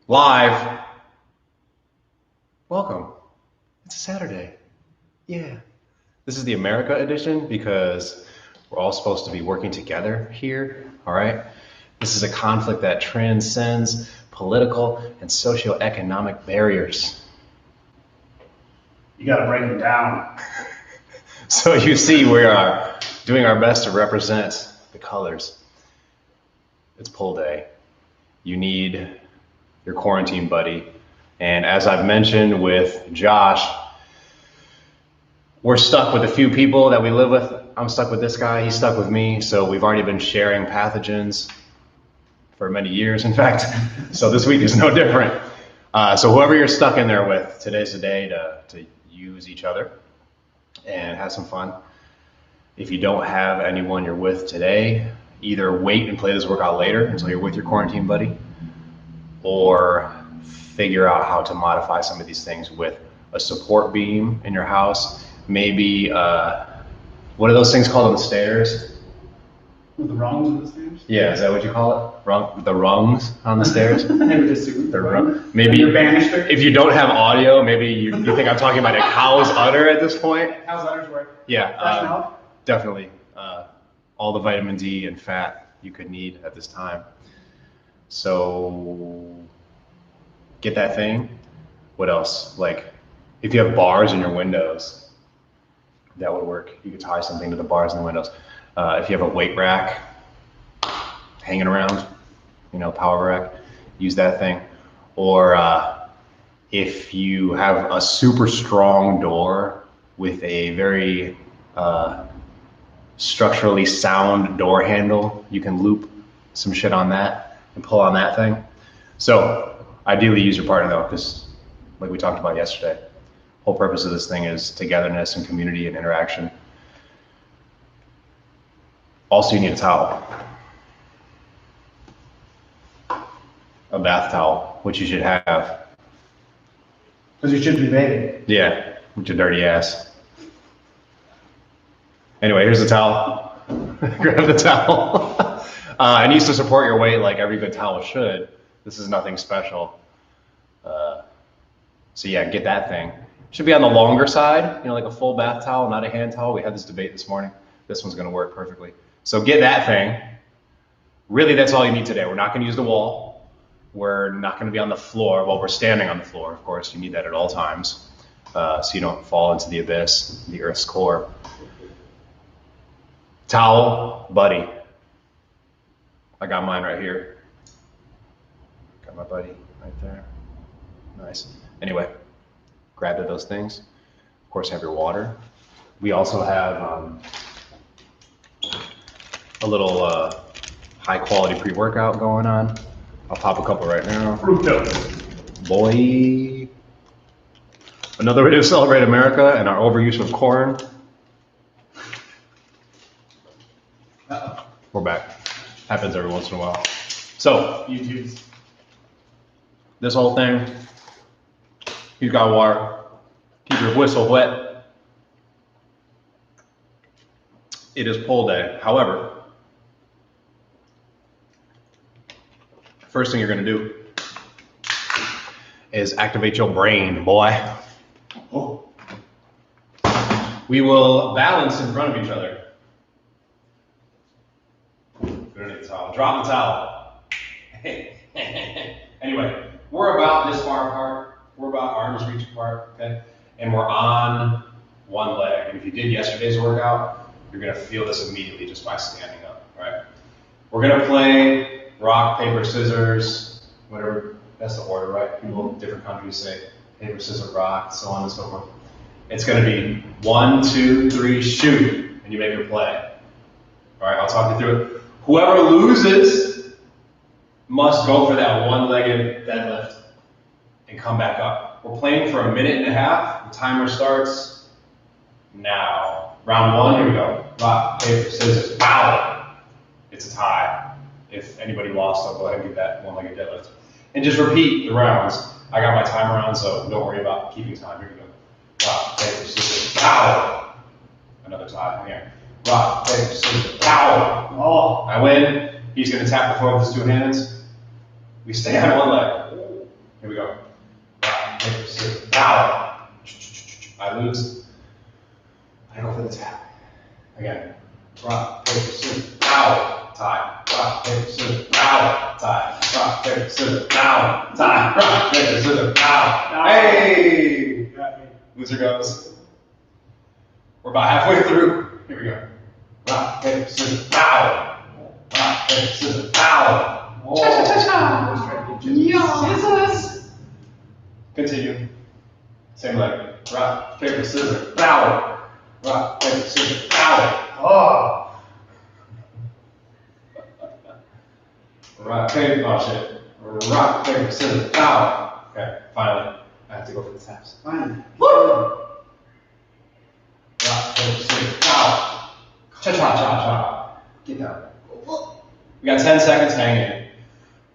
Live. Welcome. It's a Saturday. Yeah. This is the America edition because we're all supposed to be working together here, all right? This is a conflict that transcends political and socioeconomic barriers. You got to break it down. So you see, we are doing our best to represent the colors. It's poll day. You need your quarantine buddy. And as I've mentioned with Josh, we're stuck with a few people that we live with. I'm stuck with this guy, he's stuck with me. So we've already been sharing pathogens for many years, in fact. So this week is no different. So whoever you're stuck in there with, today's the day to use each other and have some fun. If you don't have anyone you're with today, either wait and play this workout later until you're with your quarantine buddy, or figure out how to modify some of these things with a support beam in your house. Maybe, what are those things called on the stairs? The rungs of the stairs? Yeah, is that what you call it? The rungs on the stairs? Maybe if you don't have audio, maybe you think I'm talking about a cow's udder at this point. How's udders work? Yeah, definitely. All the vitamin D and fat you could need at this time. So get that thing. What else? Like if you have bars in your windows, that would work. You could tie something to the bars in the windows. If you have a weight rack hanging around, power rack, use that thing. Or if you have a super strong door with a very structurally sound door handle, you can loop some shit on that and pull on that thing. So ideally use your partner though, because like we talked about yesterday, whole purpose of this thing is togetherness and community and interaction. Also, you need a towel. A bath towel, which you should have. Because you should be bathing. Yeah, with your dirty ass. Anyway, here's the towel. Grab the towel. It needs to support your weight like every good towel should. This is nothing special. So yeah, get that thing. Should be on the longer side, like a full bath towel, not a hand towel. We had this debate this morning. This one's gonna work perfectly. So get that thing. Really, that's all you need today. We're not gonna use the wall. We're not gonna be on the floor. Well, we're standing on the floor, of course. You need that at all times, so you don't fall into the abyss, the earth's core. Towel, buddy. I got mine right here. Got my buddy right there. Nice. Anyway, grab those things. Of course, have your water. We also have a little high quality pre-workout going on. I'll pop a couple right now. Fructose. Boy. Another way to celebrate America and our overuse of corn. We're back. Happens every once in a while. So, YouTube's. This whole thing, you got water. Keep your whistle wet. It is poll day. However, first thing you're gonna do is activate your brain, boy. Oh. We will balance in front of each other. Underneath the towel. Drop the towel. Anyway, we're about this far apart. We're about arms reach apart, okay? And we're on one leg. And if you did yesterday's workout, you're gonna feel this immediately just by standing up, right? We're gonna play rock, paper, scissors, whatever, that's the order, right? People in different countries say paper, scissors, rock, so on and so forth. It's gonna be 1, 2, 3, shoot, and you make your play. All right, I'll talk you through it. Whoever loses must go for that one-legged deadlift and come back up. We're playing for 1.5 minutes. The timer starts now. Round 1, here we go. Rock, paper, scissors, pow! It's a tie. If anybody lost, I'll go ahead and get that one-legged deadlift. And just repeat the rounds. I got my timer on, so don't worry about keeping time. Here we go. Rock, paper, scissors, pow! Another tie, again. Rock, paper, scissors, pow! Oh, I win. He's going to tap the floor with his 2 hands. We stay on one leg. Here we go. Rock, paper, scissors, power. I lose. I go for the tap. Again. Rock, paper, scissors, power. Tie. Rock, paper, scissors, power. Tie. Rock, paper, scissors, power. Tie. Rock, paper, scissors, power. Hey! Loser goes. We're about halfway through. Here we go. Rock, paper, scissors, power. Rock, paper, scissors, power. Cha-cha-cha-cha. Scissors. Continue. Same leg. Rock, paper, scissors, power. Rock, paper, scissors, power. Oh. Rock, paper, oh shit. Rock, paper, scissors, power. Okay, finally. I have to go for the taps. Fine. Woo! Rock, paper, scissors, power. Cha-cha-cha-cha. Get down. We got 10 seconds, hang in.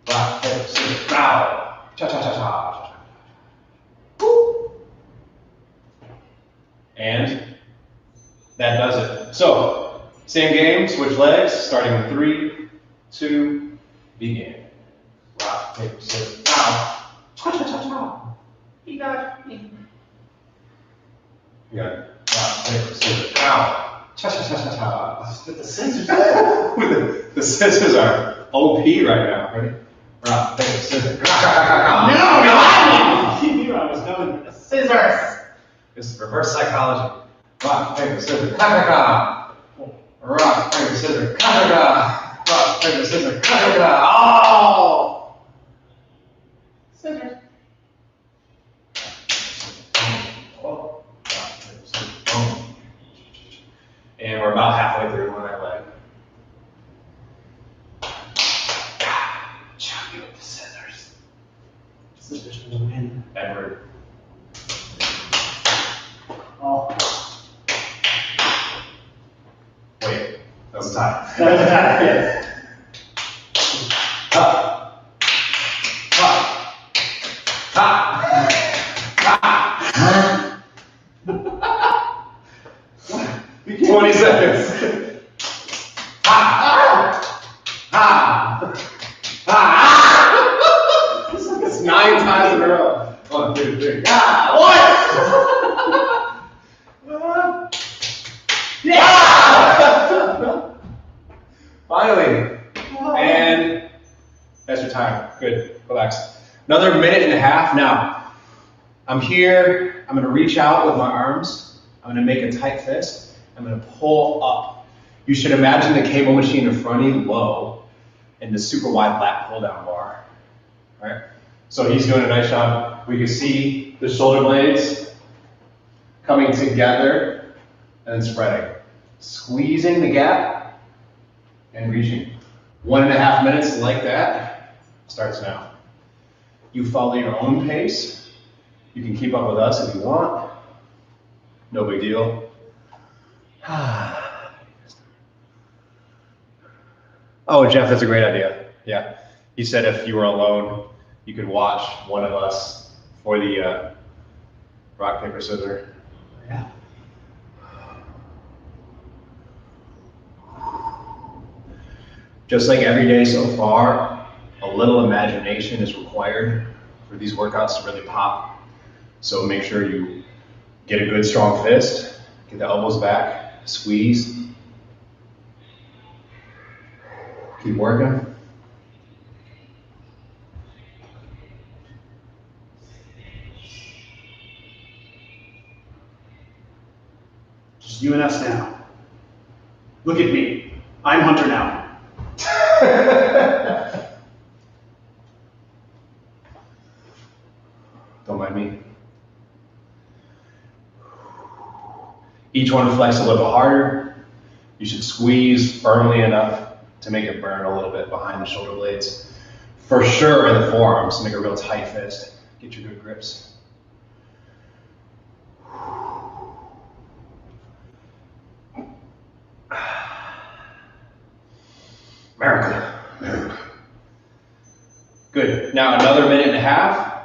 Rock, paper, scissors, power. Cha-cha-cha-cha. Woo! And that does it. So, same game, switch legs, starting in 3, 2, begin. Rock, paper, scissors, power. Cha-cha-cha-cha. You got me. You got it. Rock, paper, scissors, power. Cha-cha-cha-cha-cha. With the scissors. The scissors are OP right now. Ready? Rock, paper, scissors. No, I knew I was going with the scissors. This is reverse psychology. Rock, paper, scissors. Rock, paper, scissors. Rock, paper, scissors. Oh! Scissors. Oh. Rock, paper, scissors. Boom. And we're about halfway through on that leg. Chop you with the scissors. Scissors for the win. Edward. Oh. Wait, that was a tie. Yes. Ha. Ha. Ha. Ha. 20 seconds. Ha. Ha. Ha. It's 9 times in a row. 1, 2, 3. Ah, what? Yeah! Finally. And that's your time. Good. Relax. Another minute and a half. Now, I'm here. I'm going to reach out with my arms. I'm going to make a tight fist. I'm going to pull up. You should imagine the cable machine in front of you low and the super wide lat pull down bar. All right? So he's doing a nice job. We can see the shoulder blades coming together and then spreading. Squeezing the gap and reaching. 1.5 minutes like that starts now. You follow your own pace. You can keep up with us if you want. No big deal. Oh, Jeff, that's a great idea. Yeah. He said if you were alone, you could watch one of us for the rock, paper, scissors. Yeah. Just like every day so far, a little imagination is required for these workouts to really pop. So make sure you get a good strong fist, get the elbows back, squeeze. Keep working. Just you and us now. Look at me. I'm Hunter now. Don't mind me. Each one flex a little bit harder. You should squeeze firmly enough to make it burn a little bit behind the shoulder blades. For sure in the forearms, make a real tight fist. Get your good grips. America. America. Good. Now another 1.5 minutes.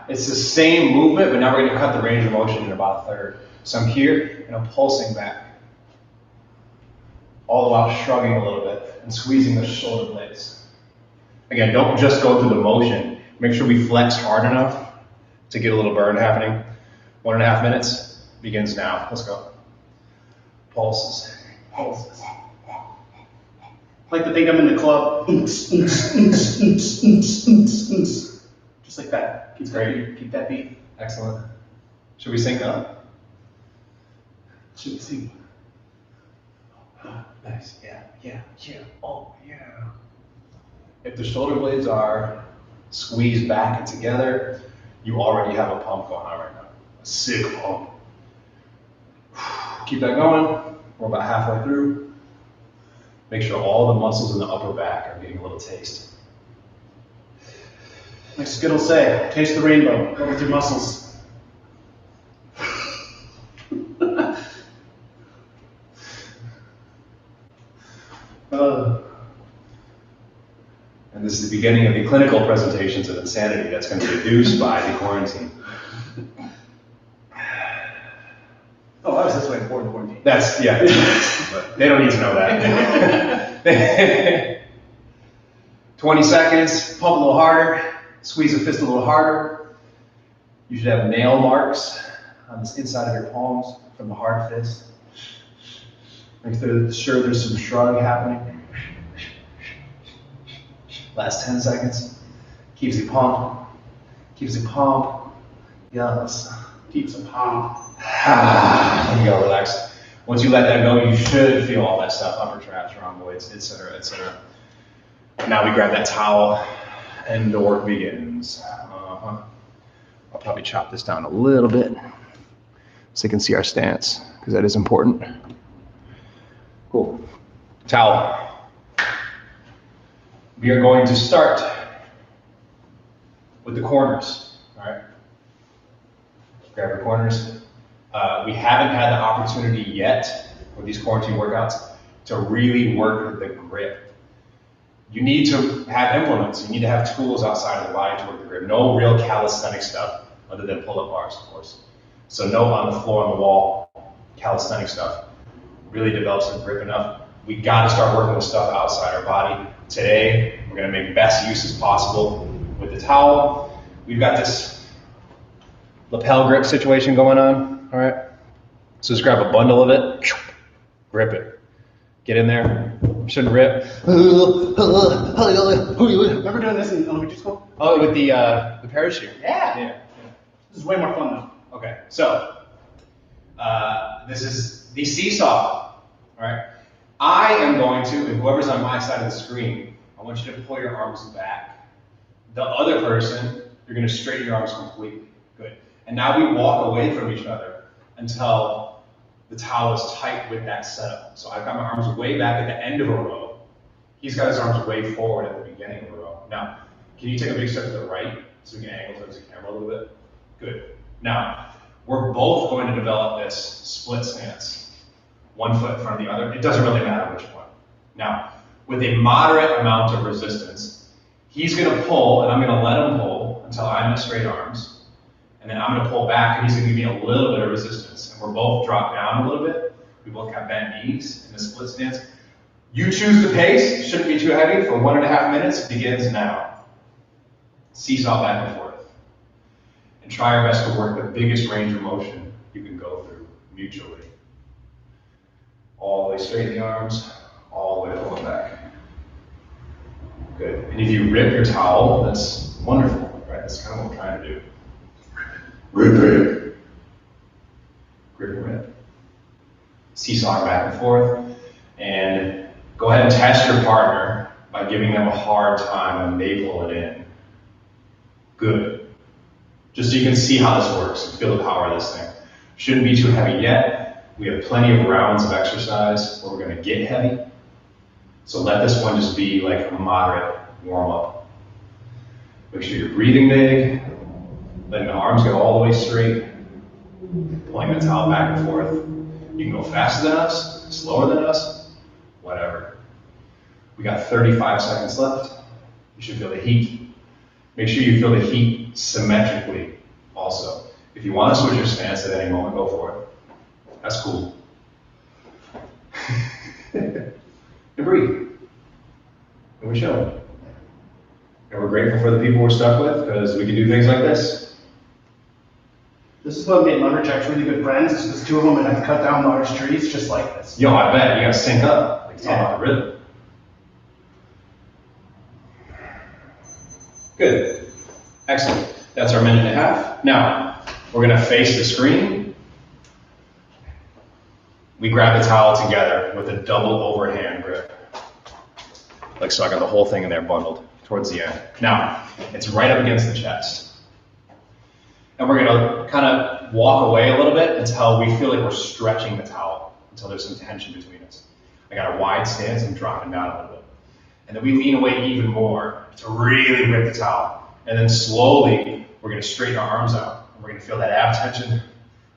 It's the same movement, but now we're going to cut the range of motion in about a third. So I'm here and I'm pulsing back. All the while shrugging a little bit and squeezing the shoulder blades. Again, don't just go through the motion. Make sure we flex hard enough to get a little burn happening. 1.5 minutes begins now. Let's go. Pulses. Pulses. I like to think I'm in the club. Just like that. Keep that beat. Excellent. Should we sync up? Should we sync? Nice. Yeah. Oh, yeah. If the shoulder blades are squeezed back and together, you already have a pump going on right now. A sick pump. Keep that going. We're about halfway through. Make sure all the muscles in the upper back are getting a little taste. Like Skittles say, taste the rainbow. Go with your muscles. And this is the beginning of the clinical presentations of insanity that's going to be induced by the quarantine. Oh, I was this way before the quarantine. That's, yeah. But they don't need to know that. 20 seconds, pump a little harder, squeeze the fist a little harder. You should have nail marks on the inside of your palms from the hard fist. Make sure there's some shrug happening. Last 10 seconds. Keeps the pump. Keeps the pump. Yes. Keeps the pump. There you go, relax. Once you let that go, you should feel all that stuff, upper traps, rhomboids, etc., etc. And now we grab that towel and the work begins. I'll probably chop this down a little bit so you can see our stance, because that is important. Cool. Towel. We are going to start with the corners, all right? Grab your corners. We haven't had the opportunity yet with these quarantine workouts to really work the grip. You need to have implements. You need to have tools outside of the body to work the grip. No real calisthenic stuff other than pull-up bars, of course. So no on the floor, on the wall, calisthenic stuff. Really develops the grip enough. We got to start working with stuff outside our body. Today, we're going to make best use as possible with the towel. We've got this lapel grip situation going on, all right? So just grab a bundle of it, grip it. Get in there, shouldn't rip. Remember doing this in elementary school? Oh, with the parachute. Yeah. This is way more fun though. Okay, so this is the seesaw, all right? I am going to, and whoever's on my side of the screen, I want you to pull your arms back. The other person, you're going to straighten your arms completely. Good. And now we walk away from each other until the towel is tight with that setup. So I've got my arms way back at the end of a row. He's got his arms way forward at the beginning of a row. Now, can you take a big step to the right so we can angle towards the camera a little bit? Good. Now, we're both going to develop this split stance. One foot in front of the other. It doesn't really matter which one. Now, with a moderate amount of resistance, he's going to pull, and I'm going to let him pull until I'm in straight arms. And then I'm going to pull back, and he's going to give me a little bit of resistance. And we're both dropped down a little bit. We both got bent knees in the split stance. You choose the pace. Shouldn't be too heavy. For 1.5 minutes. Begins now. Seesaw back and forth. And try your best to work the biggest range of motion you can go through mutually. All the way straight in the arms, all the way pulling back. Good. And if you rip your towel, that's wonderful, right? That's kind of what we're trying to do. Rip. Grip and rip. Seesaw back and forth. And go ahead and test your partner by giving them a hard time when they pull it in. Good. Just so you can see how this works and feel the power of this thing. Shouldn't be too heavy yet. We have plenty of rounds of exercise where we're going to get heavy. So let this one just be like a moderate warm-up. Make sure you're breathing big, letting the arms go all the way straight, pulling the towel back and forth. You can go faster than us, slower than us, whatever. We got 35 seconds left. You should feel the heat. Make sure you feel the heat symmetrically also. If you want to switch your stance at any moment, go for it. That's cool. And breathe. And we show. And we're grateful for the people we're stuck with because we can do things like this. This is what made lumberjacks really good friends. It's just two of them that have cut down large trees just like this. Yo, I bet you gotta sync up. Like, it's all about the rhythm. Good. Excellent. That's our minute and a half. Now, we're gonna face the screen. We grab the towel together with a double overhand grip. Like so I got the whole thing in there bundled towards the end. Now, it's right up against the chest. And we're gonna kind of walk away a little bit until we feel like we're stretching the towel, until there's some tension between us. I got a wide stance and dropping down a little bit. And then we lean away even more to really rip the towel. And then slowly, we're gonna straighten our arms out. And we're gonna feel that ab tension.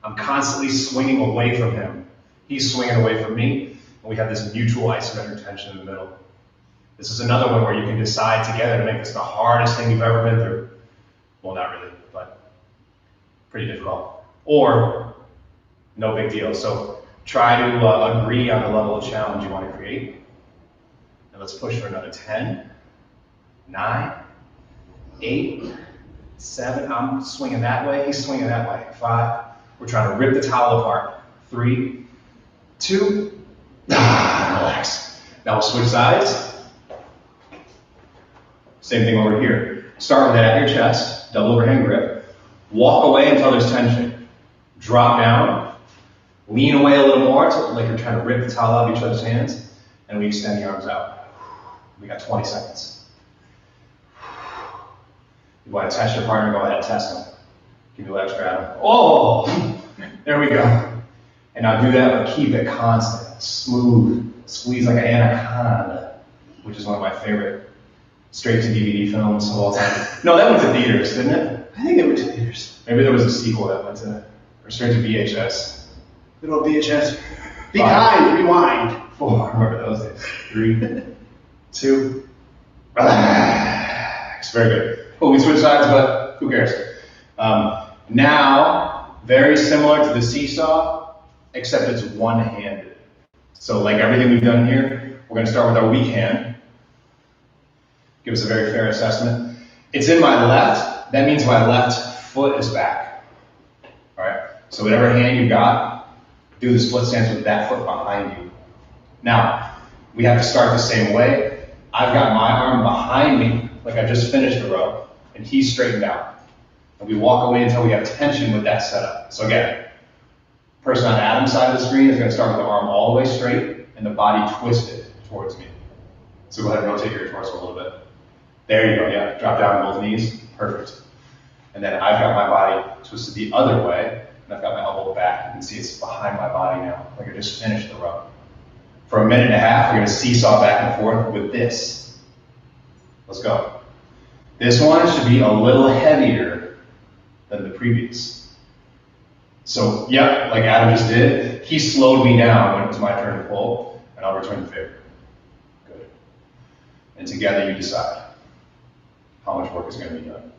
I'm constantly swinging away from him. He's swinging away from me. And we have this mutual isometric tension in the middle. This is another one where you can decide together to make this the hardest thing you've ever been through. Well, not really, but pretty difficult. Or no big deal. So try to agree on the level of challenge you want to create. And let's push for another 10, 9, 8, 7. I'm swinging that way. He's swinging that way. 5. We're trying to rip the towel apart. 3, 2. Relax. Now we'll switch sides. Same thing over here. Start with that at your chest, double overhand grip. Walk away until there's tension. Drop down. Lean away a little more, like you're trying to rip the towel out of each other's hands. And we extend the arms out. We got 20 seconds. You want to test your partner, go ahead and test them. Give your legs, grab them. Oh, there we go. And now do that, but keep it constant, smooth. Squeeze like an anaconda, which is one of my favorite straight to DVD films of all time. No, that went to theaters, didn't it? I think it went to theaters. Maybe there was a sequel that went to, or straight to VHS. Good old VHS. Be kind, rewind. 4, remember those days. 3, 2, relax. Very good. Well, we switch sides, but who cares? Now, very similar to the seesaw, except it's one-handed. So like everything we've done here, we're gonna start with our weak hand. Give us a very fair assessment. It's in my left, that means my left foot is back. All right, so whatever hand you got, do the split stance with that foot behind you. Now, we have to start the same way. I've got my arm behind me, like I just finished the row, and he's straightened out. And we walk away until we have tension with that setup. So again, person on Adam's side of the screen is gonna start with the arm all the way straight and the body twisted towards me. So go ahead and rotate your torso a little bit. There you go, yeah, drop down on both knees, perfect. And then I've got my body twisted the other way, and I've got my elbow back. You can see it's behind my body now, like I just finished the row. For a minute and a half, we're gonna seesaw back and forth with this. Let's go. This one should be a little heavier than the previous. So, yeah, like Adam just did, he slowed me down when it was my turn to pull, and I'll return the favor. Good. And together you decide how much work is going to be done.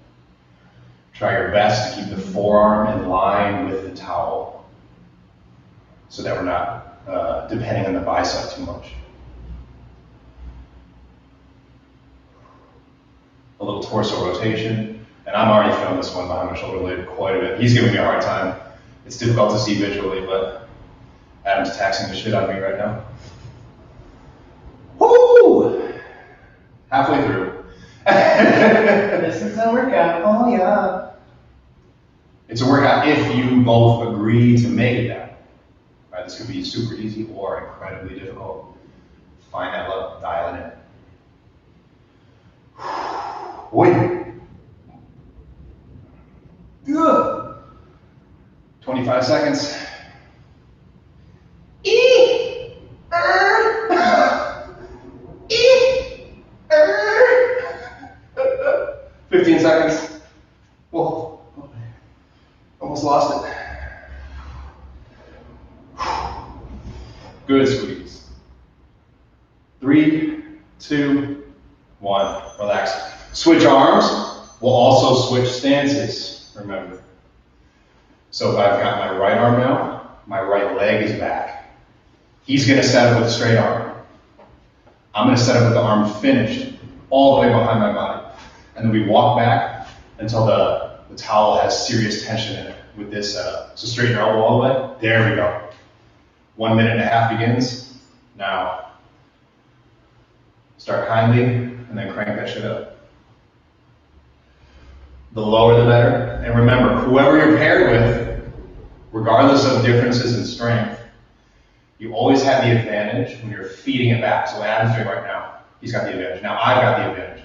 Try your best to keep the forearm in line with the towel so that we're not depending on the bicep too much. A little torso rotation, and I'm already feeling this one behind my shoulder blade quite a bit. He's giving me a hard time. It's difficult to see visually, but Adam's taxing the shit out of me right now. Woo! Halfway through. This is a workout. Oh, yeah. It's a workout if you both agree to make it that. Right? This could be super easy or incredibly difficult. Find that level, dial it in. Wait. Good. 25 seconds. 15 seconds. Whoa. Almost lost it. Good squeeze. 3, 2, 1. Relax. Switch arms. We'll also switch stances, remember. So if I've got my right arm now, my right leg is back. He's gonna set up with a straight arm. I'm gonna set up with the arm finished, all the way behind my body. And then we walk back until the towel has serious tension in it. with this setup. So straighten your elbow all the way. There we go. 1.5 minutes begins. Now, start kindly and then crank that shit up. The lower the better. And remember, whoever you're paired with, regardless of differences in strength, you always have the advantage when you're feeding it back. So what Adam's doing right now, he's got the advantage. Now I've got the advantage.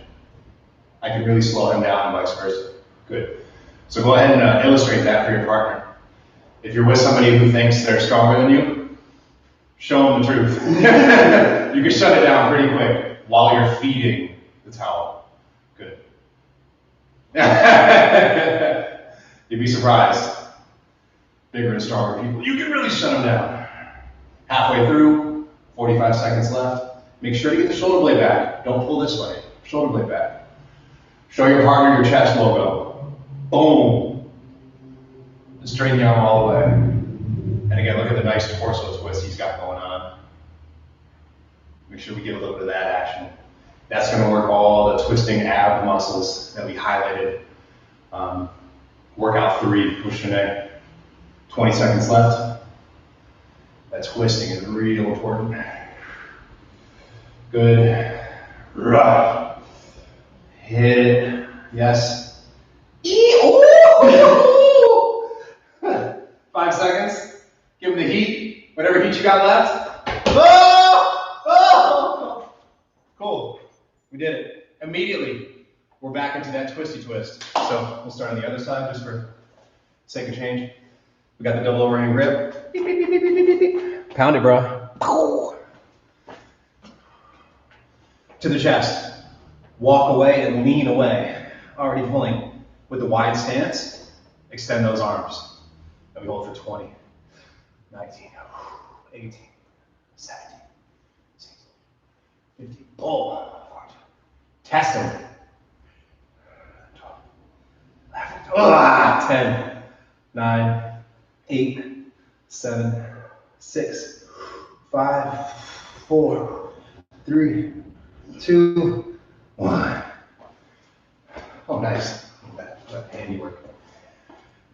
I can really slow him down and vice versa. Good. So go ahead and illustrate that for your partner. If you're with somebody who thinks they're stronger than you, show them the truth. You can shut it down pretty quick while you're feeding the towel. Good. You'd be surprised. Bigger and stronger people, you can really shut them down. Halfway through, 45 seconds left. Make sure to get the shoulder blade back. Don't pull this way. Shoulder blade back. Show your partner your chest logo. Boom. And straighten the arm all the way. And again, look at the nice torso twist he's got going on. Make sure we get a little bit of that action. That's going to work all the twisting ab muscles that we highlighted. Workout 3, push your neck. 20 seconds left. That twisting is real important. Good. Right. Hit it. Yes. 5 seconds. Give him the heat. Whatever heat you got left. Oh! Oh! Cool. We did it. Immediately, we're back into that twisty twist. So we'll start on the other side just for sake of change. We got the double overhand grip. Beep, beep, beep, beep, beep, beep, beep. Pound it, bro. To the chest. Walk away and lean away. Already pulling. With the wide stance, extend those arms. And we hold for 20, 19, 18, 17, 16, 15. Pull. Test them. 12, 10, 9, 8, 7, 6, 5, 4, 3, 2, 1. Oh, nice. That handiwork.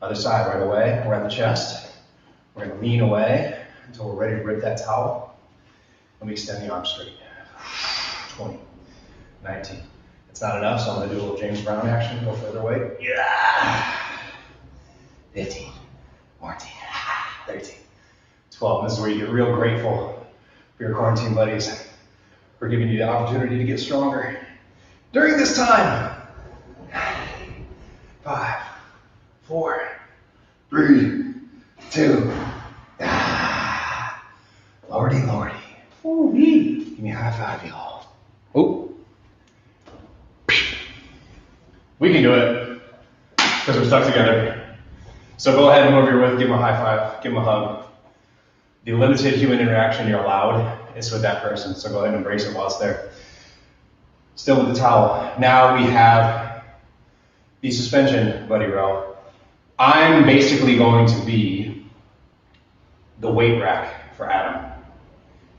Other side right away. We're at the chest. We're going to lean away until we're ready to rip that towel. And we extend the arm straight. 20, 19. It's not enough, so I'm going to do a little James Brown action. Go further away. Yeah. 15, 14, 13, 12. This is where you get real grateful for your quarantine buddies for giving you the opportunity to get stronger during this time. 5, 4, 3, 2. Lordy, lordy. Ooh, give me a high five, y'all. Oh. We can do it because we're stuck together. So go ahead and whoever you're with, give them a high five, give them a hug. The limited human interaction you're allowed is with that person, so go ahead and embrace it while it's there. Still with the towel. Now we have the suspension buddy row. I'm basically going to be the weight rack for Adam.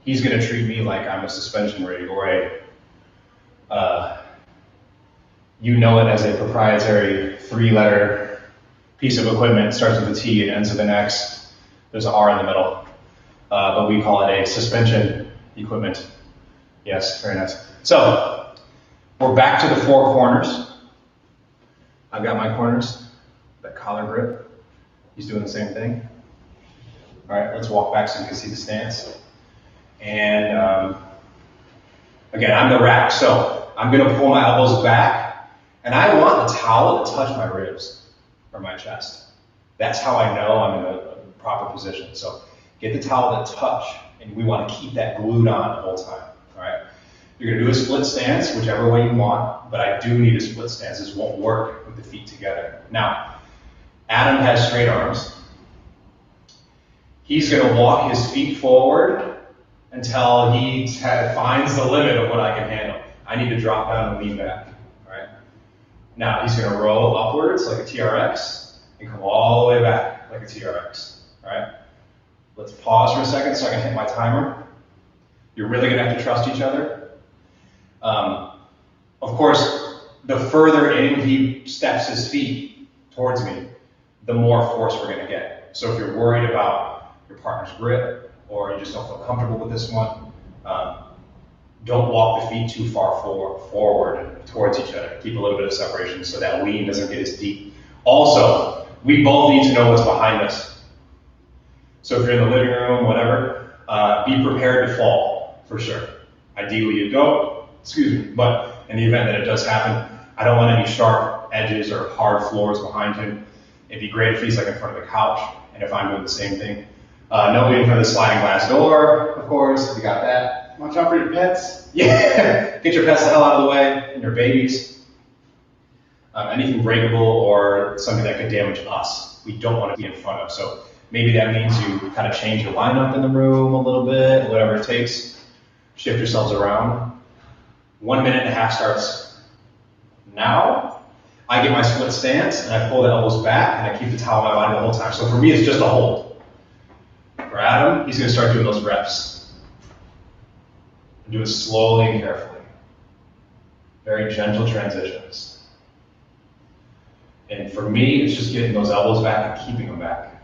He's going to treat me like I'm a suspension rig or you know it as a proprietary 3-letter piece of equipment. It starts with a T and ends with an X. There's an R in the middle. But we call it a suspension equipment. Yes, very nice. So, we're back to the 4 corners. I've got my corners, that collar grip. He's doing the same thing. All right, let's walk back so you can see the stance. And again, I'm the rack, so I'm gonna pull my elbows back, and I want the towel to touch my ribs or my chest. That's how I know I'm in a proper position. So get the towel to touch, and we want to keep that glued on the whole time. All right. You're gonna do a split stance, whichever way you want, but I do need a split stance. This won't work with the feet together. Now, Adam has straight arms. He's gonna walk his feet forward until he finds the limit of what I can handle. I need to drop down and lean back. All right. Now he's gonna roll upwards like a TRX and come all the way back like a TRX. All right. Let's pause for a second so I can hit my timer. You're really gonna have to trust each other. Of course, the further in he steps his feet towards me, the more force we're gonna get. So if you're worried about your partner's grip, or you just don't feel comfortable with this one, don't walk the feet too far forward towards each other. Keep a little bit of separation so that lean doesn't get as deep. Also, we both need to know what's behind us. So if you're in the living room, whatever, be prepared to fall, for sure. Ideally you don't, but in the event that it does happen, I don't want any sharp edges or hard floors behind him. It'd be great if he's like in front of the couch, and if I'm doing the same thing. Nobody in front of the sliding glass door, of course, we got that. Watch out for your pets. Yeah, get your pets the hell out of the way, and your babies. Anything breakable or something that could damage us, we don't want to be in front of. So maybe that means you kind of change your lineup in the room a little bit, whatever it takes. Shift yourselves around. 1.5 minutes starts now. I get my split stance and I pull the elbows back and I keep the towel on my body the whole time. So for me, it's just a hold. For Adam, he's gonna start doing those reps. Do it slowly and carefully. Very gentle transitions. And for me, it's just getting those elbows back and keeping them back.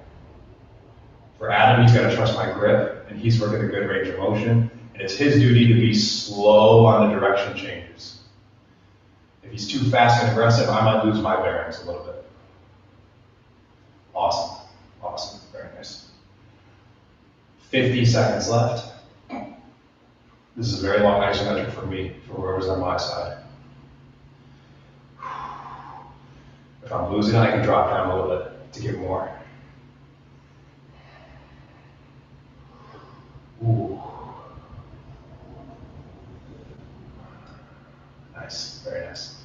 For Adam, he's gotta trust my grip and he's working a good range of motion. And it's his duty to be slow on the direction changes. If he's too fast and aggressive, I might lose my bearings a little bit. Awesome, awesome, very nice. 50 seconds left. This is a very long isometric for me, for whoever's on my side. If I'm losing, I can drop down a little bit to get more. Ooh. Nice, very nice.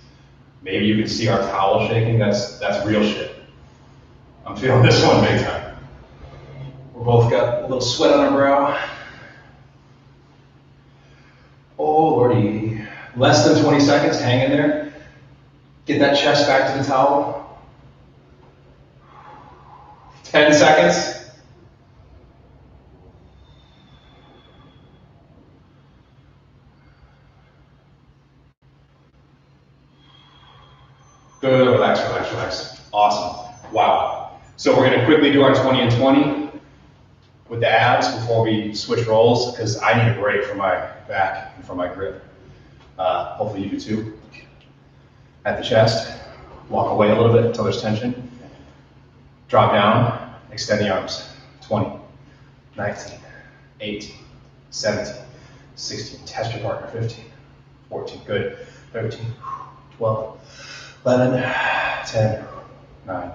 Maybe you can see our towel shaking. That's real shit. I'm feeling this one big time. We're both got a little sweat on our brow. Oh lordy. Less than 20 seconds, hang in there. Get that chest back to the towel. 10 seconds. Good, relax, relax, relax. Awesome. Wow. So we're gonna quickly do our 20 and 20 with the abs before we switch roles, because I need a break from my back and from my grip. Hopefully you do too. At the chest, walk away a little bit until there's tension. Drop down, extend the arms. 20, 19, 18, 17, 16. Test your partner. 15, 14, good. 13, 12, 11, 10, 9,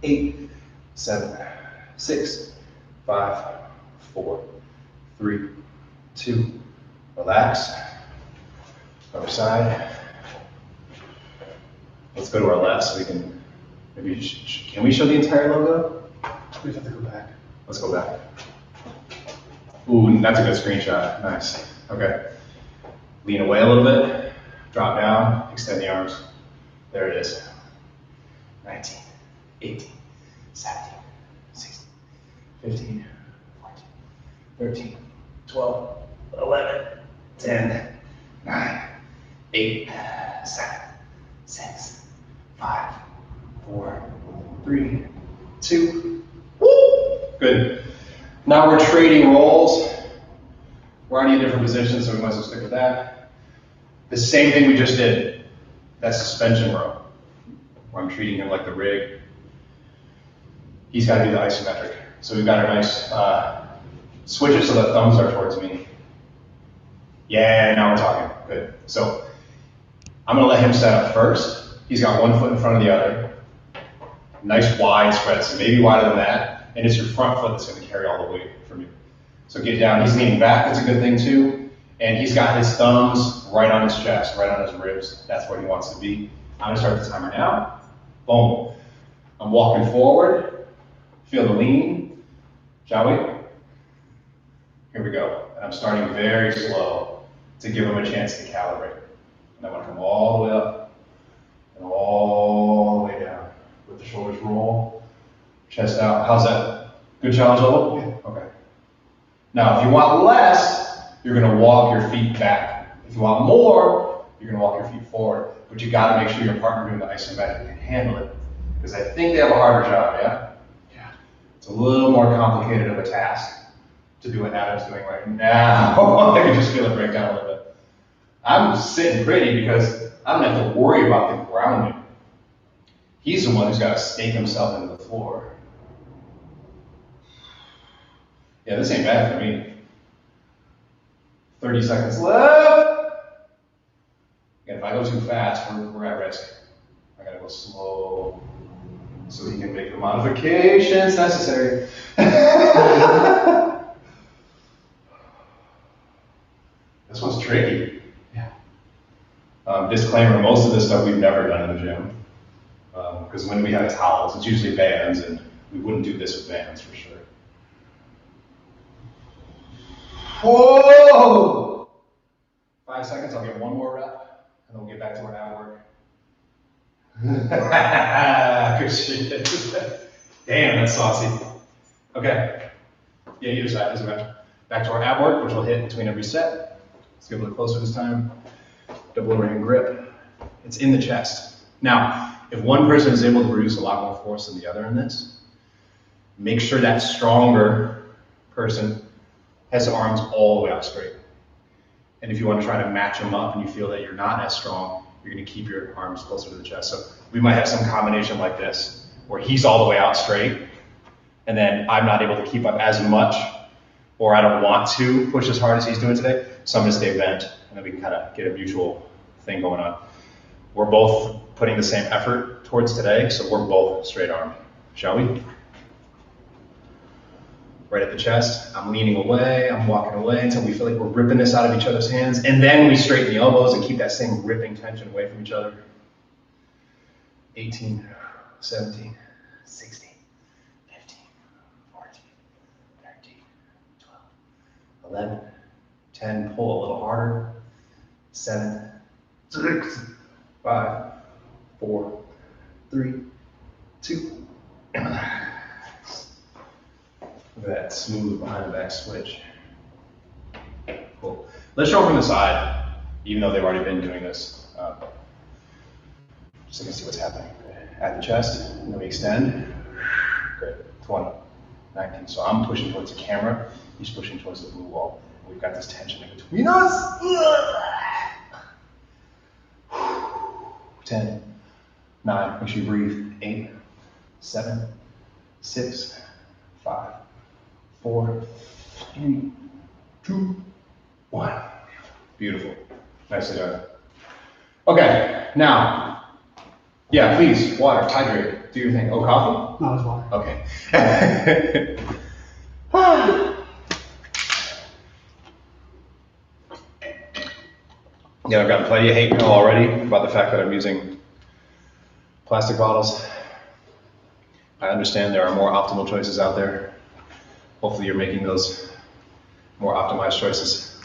8, 7, 6, 5, 4, 3, 2, relax. Other side. Let's go to our left so we can, maybe, can we show the entire logo? We have to go back. Let's go back. Ooh, that's a good screenshot. Nice. Okay. Lean away a little bit, drop down, extend the arms. There it is. 19, 18, 17, 16, 15, 14, 13, 12, 11, 10, 9, 8, 7, 6, 5, 4, 3, 2. Woo! Good. Now we're trading roles. We're already in different positions, so we might as well stick with that. The same thing we just did. That suspension row, where I'm treating him like the rig. He's got to do the isometric. So we've got our nice switch it so the thumbs are towards me. Yeah, now we're talking. Good. So I'm going to let him set up first. He's got one foot in front of the other. Nice wide spread, so maybe wider than that. And it's your front foot that's going to carry all the weight from you. So get down. He's leaning back. That's a good thing too. And he's got his thumbs right on his chest, right on his ribs. That's where he wants to be. I'm going to start the timer now. Boom. I'm walking forward. Feel the lean. Shall we? Here we go. And I'm starting very slow to give him a chance to calibrate. And I want to come all the way up and all the way down. Let the shoulders roll. Chest out. How's that? Good challenge level? Yeah. Okay. Now, if you want less, you're going to walk your feet back. If you want more, you're going to walk your feet forward. But you got to make sure your partner doing the isometric can handle it. Because I think they have a harder job, yeah? Yeah. It's a little more complicated of a task to do what Adam's doing right now. I can just feel it break down a little bit. I'm sitting pretty because I don't have to worry about the grounding. He's the one who's got to stake himself into the floor. Yeah, this ain't bad for me. 30 seconds left. And if I go too fast, we're at risk. I gotta go slow so he can make the modifications necessary. This one's tricky. Yeah. Disclaimer, most of this stuff we've never done in the gym. Because when we have towels, it's usually bands, and we wouldn't do this with bands for sure. Whoa! 5 seconds, I'll get one more rep, and then we'll get back to our ab work. Good shit. Damn, that's saucy. Okay. Yeah, either side, doesn't matter. Back to our ab work, which we'll hit between every set. Let's get a little closer this time. Double overhand grip. It's in the chest. Now, if one person is able to produce a lot more force than the other in this, make sure that stronger person has the arms all the way out straight. And if you want to try to match them up and you feel that you're not as strong, you're going to keep your arms closer to the chest. So we might have some combination like this, where he's all the way out straight, and then I'm not able to keep up as much, or I don't want to push as hard as he's doing today, so I'm going to stay bent, and then we can kind of get a mutual thing going on. We're both putting the same effort towards today, so we're both straight armed. Shall we? Right at the chest. I'm leaning away, I'm walking away until we feel like we're ripping this out of each other's hands, and then we straighten the elbows and keep that same ripping tension away from each other. 18, 17, 16, 15, 14, 13, 12, 11, 10, pull a little harder. 7, 6, 5, 4, 3, 2, and relax. Look at that smooth behind the back switch. Cool. Let's show from the side, even though they've already been doing this. Just so you can see what's happening. At the chest, and then we extend. Great. 20, 19. So I'm pushing towards the camera. He's pushing towards the blue wall. We've got this tension in between us. 10, 9, make sure you breathe. 8, 7, 6, 5, 4, 3, 2, 1. Beautiful. Nicely done. Okay, now, yeah, please, water, hydrate, do your thing. Oh, coffee? No, it's water. Okay. Yeah, I've gotten plenty of hate mail already about the fact that I'm using plastic bottles. I understand there are more optimal choices out there. Hopefully you're making those more optimized choices.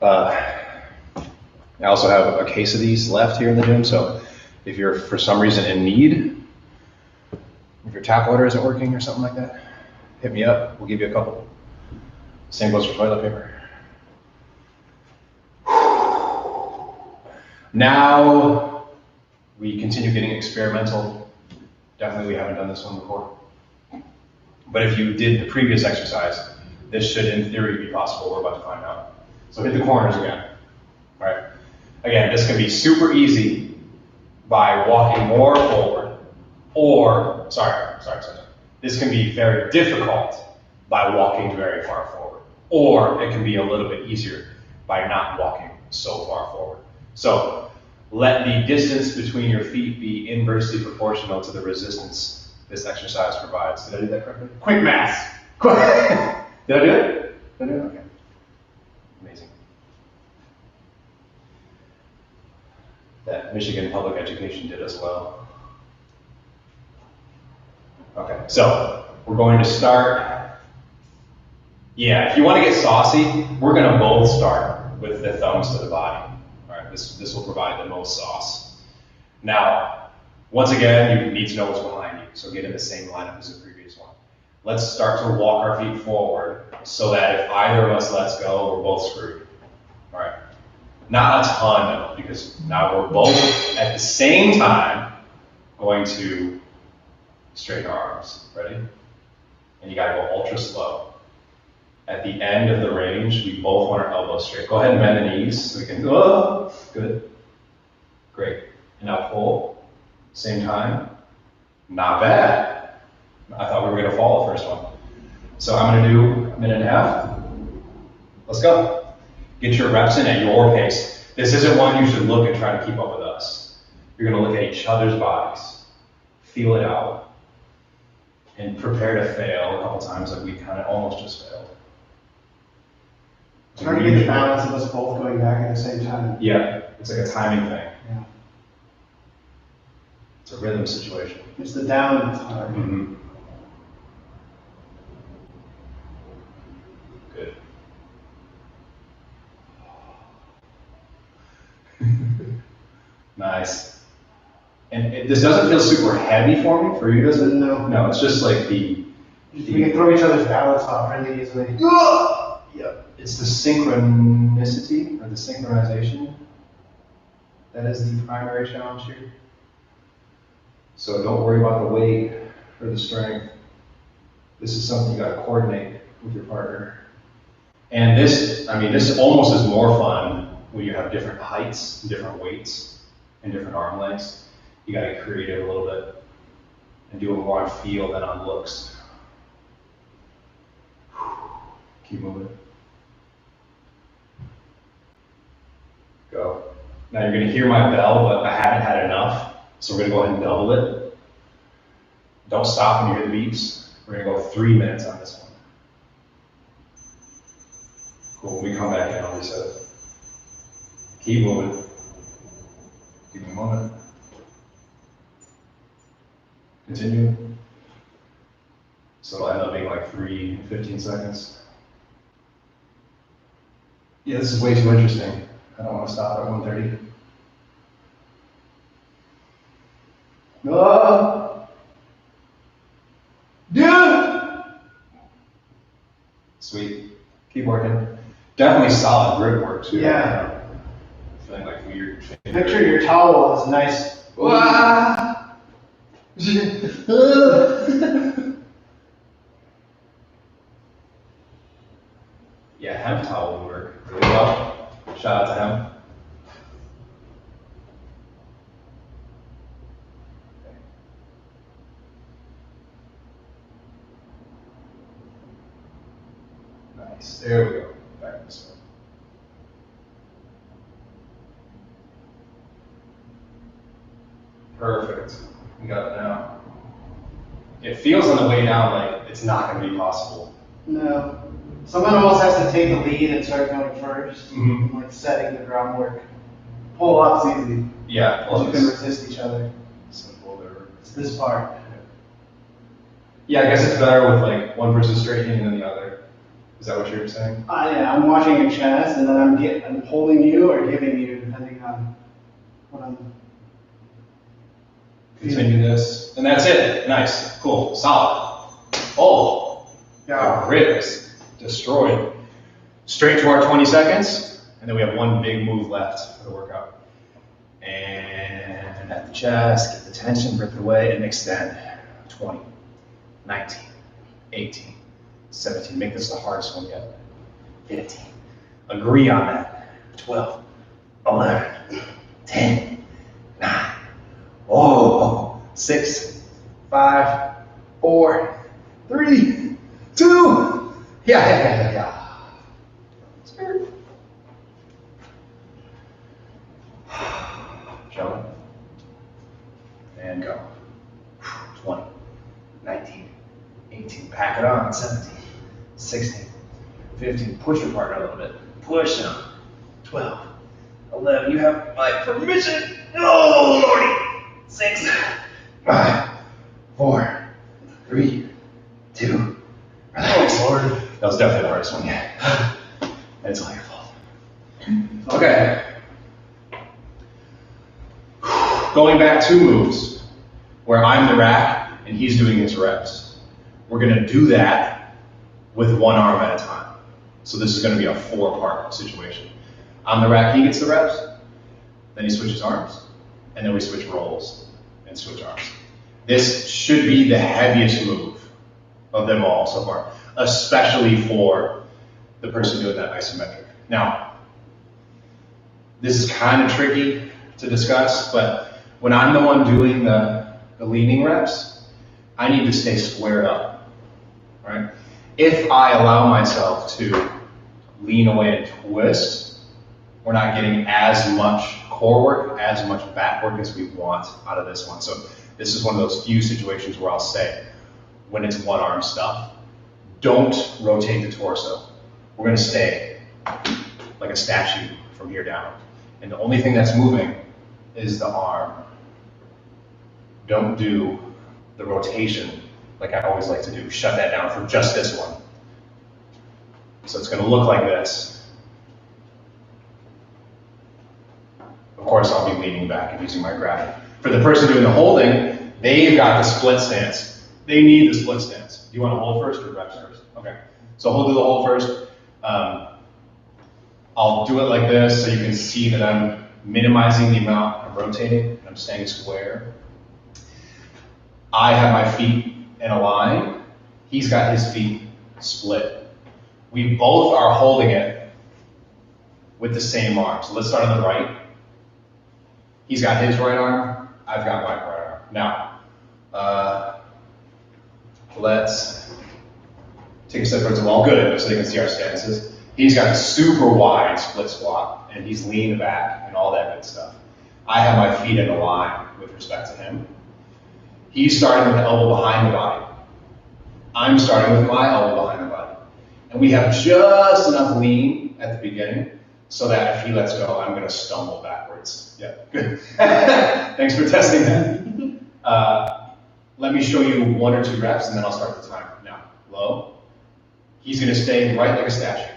I also have a case of these left here in the gym, so if you're for some reason in need, if your tap water isn't working or something like that, hit me up, we'll give you a couple. Same goes for toilet paper. Now we continue getting experimental. Definitely we haven't done this one before. But if you did the previous exercise, this should in theory be possible. We're about to find out. So hit the corners again. All right. Again, this can be super easy by walking more forward, or, sorry. This can be very difficult by walking very far forward, or it can be a little bit easier by not walking so far forward. So let the distance between your feet be inversely proportional to the resistance this exercise provides. Did I do that correctly? Quick math. Did I do it? Did I do it? Okay. Amazing. That Michigan public education did as well. Okay, so we're going to start. Yeah, if you want to get saucy, we're going to both start with the thumbs to the body. All right, this will provide the most sauce. Now, once again, you need to know what's behind you, so get in the same lineup as the previous one. Let's start to walk our feet forward so that if either of us lets go, we're both screwed. All right, Not a ton though, because now we're both at the same time going to straighten our arms. Ready? And you gotta go ultra slow. At the end of the range, we both want our elbows straight. Go ahead and bend the knees so we can, oh, good. Great. And now pull, same time. Not bad. I thought we were gonna fall the first one. So I'm gonna do a minute and a half. Let's go. Get your reps in at your pace. This isn't one you should look and try to keep up with us. You're gonna look at each other's bodies, feel it out, and prepare to fail a couple times like we kind of almost just failed. Trying to get the balance of us both going back at the same time. Yeah, it's like a timing thing. Yeah. It's a rhythm situation. It's the down that's hard. Mm-hmm. Good. Nice. And this doesn't feel super heavy for me. For you, does it? No. No, it's just like We can throw each other's balance off really easily. Yep. It's the synchronicity or the synchronization that is the primary challenge here. So don't worry about the weight or the strength. This is something you got to coordinate with your partner. And this almost is more fun when you have different heights, different weights, and different arm lengths. You got to get creative a little bit and do it more on feel than on looks. Keep moving. Go. Now you're going to hear my bell, but I haven't had enough, so we're going to go ahead and double it. Don't stop when you hear the beeps. We're going to go 3 minutes on this one. Cool. When we come back in, I'll reset it. Keep moving. Give me a moment. Continue. So it'll end up being like 3 and 15 seconds. Yeah, this is way too interesting. I don't want to stop at 1:30. Yeah. Sweet. Keep working. Definitely solid grip work too. Yeah. Feeling like weird. Picture your towel is nice. Yeah, hemp towel would work really well. Shout out to hemp. Nice. There we go. Back this way. Perfect. We got it now. It feels on the way down like it's not going to be possible. No. Someone almost has to take the lead and start going first, Mm-hmm. like setting the groundwork. Pull up's easy. Yeah. You can resist each other. Simple there. It's this part. Yeah, I guess it's better with like one person straightening than the other. Is that what you're saying? Yeah, I'm watching your chest, and then I'm holding you or giving you, depending on what I'm. Continue this, and that's it. Nice, cool, solid. Oh, Yeah. grip is destroyed. Straight to our 20 seconds, and then we have one big move left for the workout. And at the chest, get the tension, rip it away, and extend. 20, 19, 18, 17. Make this the hardest one yet. 15. Agree on that. 12, 11, 10, 9. Oh, 6, 5, 4, 3, 2. Yeah. Spirit. Jelly. And go. 20, 19, 18. Pack it on. 17, 16, 15. Push your partner a little bit. Push them. 12, 11. You have my permission. Oh, Lordy. 6, 5, 4, 3, 2. Oh, Lord. That was definitely the hardest one yet. It's all your fault. Okay. Going back 2 moves, where I'm the rack and he's doing his reps. We're going to do that with one arm at a time. So this is going to be a 4-part situation. On the rack, he gets the reps, then he switches arms, and then we switch rolls and switch arms. This should be the heaviest move of them all so far, especially for the person doing that isometric. Now, this is kind of tricky to discuss, but when I'm the one doing the leaning reps, I need to stay squared up, right? If I allow myself to lean away and twist, we're not getting as much core work, as much back work as we want out of this one. So this is one of those few situations where I'll say, when it's one arm stuff, don't rotate the torso. We're gonna stay like a statue from here down. And the only thing that's moving is the arm. Don't do the rotation like I always like to do. Shut that down for just this one. So it's gonna look like this. Of course, I'll be leaning back and using my graphic. For the person doing the holding, they've got the split stance. They need the split stance. Do you want to hold first or reps first? Okay. So we'll do the hold first. I'll do it like this so you can see that I'm minimizing the amount I'm rotating and I'm staying square. I have my feet in a line. He's got his feet split. We both are holding it with the same arm. So let's start on the right. He's got his right arm. I've got my right arm. Now, let's take a step towards the wall. Good, so they can see our stances. He's got a super wide split squat, and he's leaned back and all that good stuff. I have my feet in a line with respect to him. He's starting with the elbow behind the body. I'm starting with my elbow behind the body. And we have just enough lean at the beginning so that if he lets go, I'm gonna stumble backwards. Yeah, good. Thanks for testing that. Let me show you 1 or 2 reps and then I'll start the timer. Now, low. He's gonna stay right like a statue.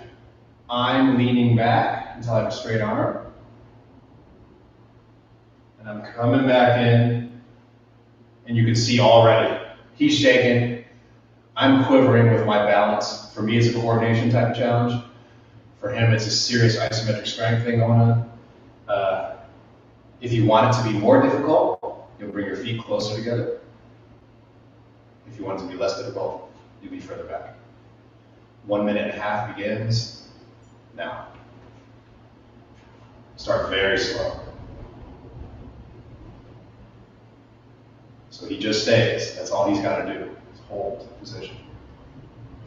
I'm leaning back until I have a straight arm. And I'm coming back in. And you can see already, he's shaking. I'm quivering with my balance. For me, it's a coordination type of challenge. For him, it's a serious isometric strength thing going on. If you want it to be more difficult, you'll bring your feet closer together. If you want it to be less difficult, you'll be further back. 1.5 minutes begins now. Start very slow. So he just stays. That's all he's got to do, is hold position.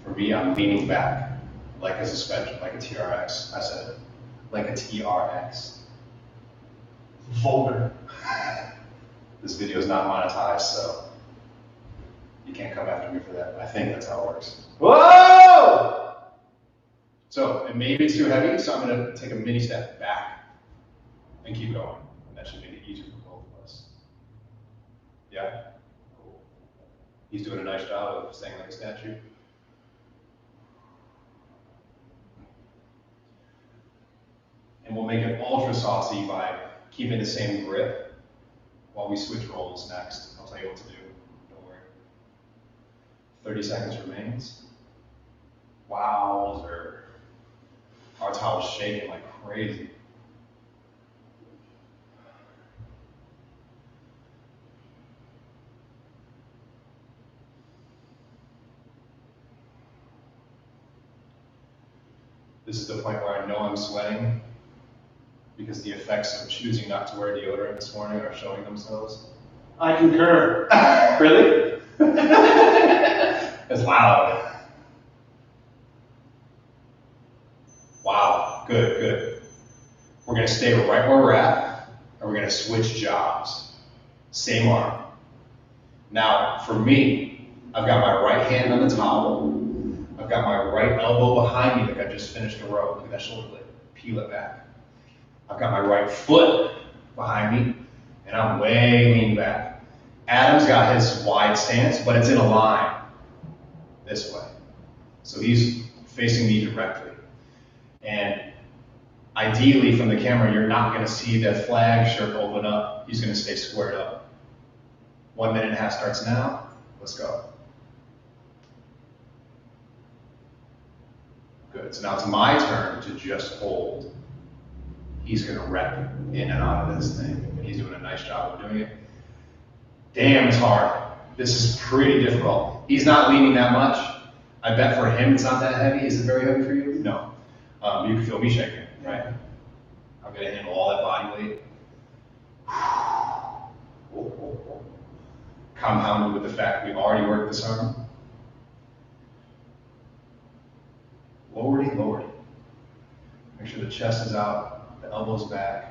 For me, I'm leaning back like a suspension, like a TRX. I said it, like a TRX. Vulgar. This video is not monetized, so you can't come after me for that. I think that's how it works. Whoa! So, and maybe it's too heavy, so I'm going to take a mini step back and keep going. That should make it easier for both of us. Yeah? Cool. He's doing a nice job of staying like a statue. And we'll make it ultra saucy by keeping the same grip while we switch rolls next. I'll tell you what to do. Don't worry. 30 seconds remains. Wowzer. Our towel's shaking like crazy. This is the point where I know I'm sweating because the effects of choosing not to wear deodorant this morning are showing themselves. I concur. Really? It's loud. Wow, good, good. We're gonna stay right where we're at, and we're gonna switch jobs. Same arm. Now, for me, I've got my right hand on the towel. I've got my right elbow behind me like I just finished a row. Look at that shoulder blade. Peel it back. I've got my right foot behind me, and I'm way leaned back. Adam's got his wide stance, but it's in a line this way. So he's facing me directly. And ideally, from the camera, you're not going to see the flag shirt open up. He's going to stay squared up. 1.5 minutes starts now. Let's go. Good. So now it's my turn to just hold. he's gonna rep in and out of this thing. And he's doing a nice job of doing it. Damn, it's hard. This is pretty difficult. He's not leaning that much. I bet for him it's not that heavy. Is it very heavy for you? No. You can feel me shaking, right? I'm gonna handle all that body weight. Compounded with the fact we've already worked this arm. Lowered, lowered. Make sure the chest is out, the elbows back.